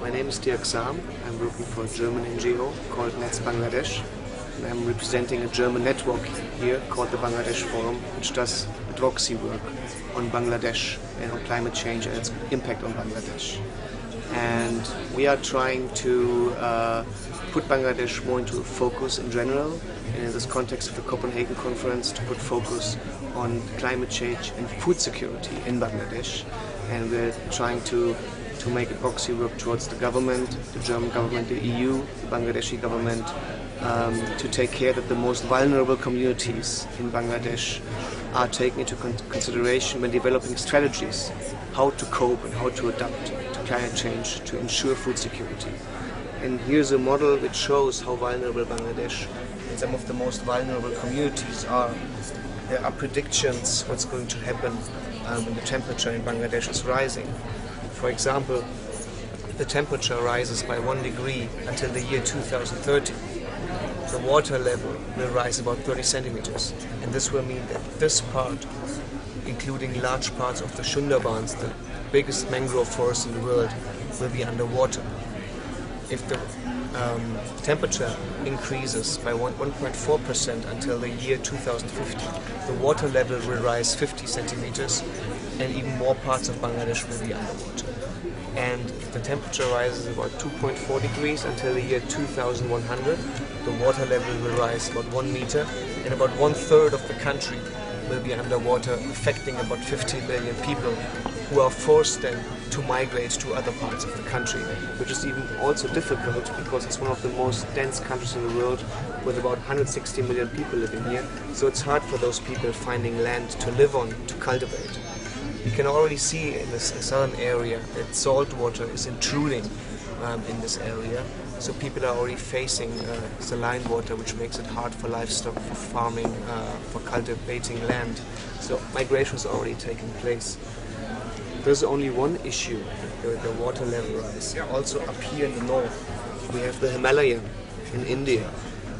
My name is Dirk Saam. I'm working for a German NGO called NETZ Bangladesh. And I'm representing a German network here called the Bangladesh Forum, which does advocacy work on Bangladesh and on climate change and its impact on Bangladesh. And we are trying to put Bangladesh more into focus in general, and in this context of the Copenhagen conference, to put focus on climate change and food security in Bangladesh. And we're trying to make advocacy work towards the government, the German government, the EU, the Bangladeshi government, to take care that the most vulnerable communities in Bangladesh are taken into consideration when developing strategies how to cope and how to adapt to climate change to ensure food security. And here's a model which shows how vulnerable Bangladesh and some of the most vulnerable communities are. There are predictions what's going to happen when the temperature in Bangladesh is rising. For example, if the temperature rises by 1 degree until the year 2030, the water level will rise about 30 centimeters. And this will mean that this part, including large parts of the Sundarbans, the biggest mangrove forest in the world, will be underwater. If the temperature increases by 1.4% until the year 2050, the water level will rise 50 centimeters and even more parts of Bangladesh will be underwater. And if the temperature rises about 2.4 degrees until the year 2100, the water level will rise about 1 meter and about 1/3 of the country will be underwater, affecting about 50 million people who are forced then to migrate to other parts of the country, which is even also difficult because it's one of the most dense countries in the world with about 160 million people living here. So it's hard for those people finding land to live on, to cultivate. You can already see in this southern area that salt water is intruding in this area. So people are already facing saline water, which makes it hard for livestock, for farming, for cultivating land. So migration is already taking place. There's only one issue, the water level rise. Also up here in the north, we have the Himalaya in India.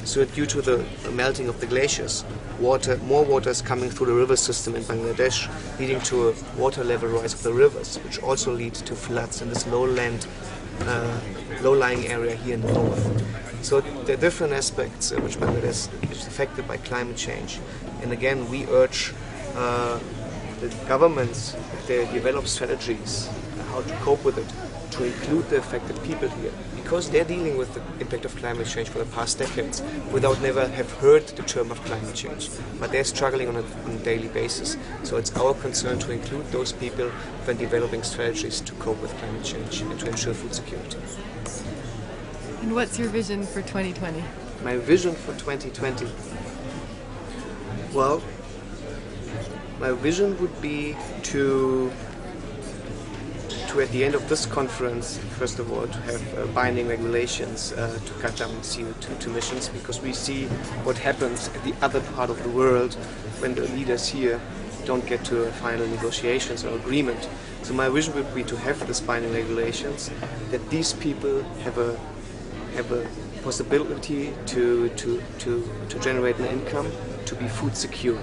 So due to the melting of the glaciers, more water is coming through the river system in Bangladesh, leading to a water level rise of the rivers, which also leads to floods in this low-lying area here in the north. So there are different aspects which Bangladesh is affected by climate change. And again, we urge the governments, if they develop strategies how to cope with it, to include the affected people here, because they're dealing with the impact of climate change for the past decades without never have heard the term of climate change, but they're struggling on a daily basis. So it's our concern to include those people when developing strategies to cope with climate change and to ensure food security. And what's your vision for 2020? My vision for 2020? Well, my vision would be to at the end of this conference, first of all, to have binding regulations to cut down CO2 emissions, because we see what happens at the other part of the world when the leaders here don't get to a final negotiations or agreement. So my vision would be to have this binding regulations, that these people have a possibility to generate an income, to be food secure.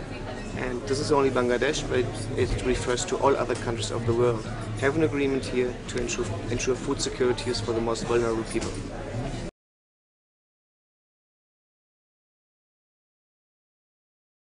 And this is only Bangladesh, but it refers to all other countries of the world. Have an agreement here to ensure food security for the most vulnerable people.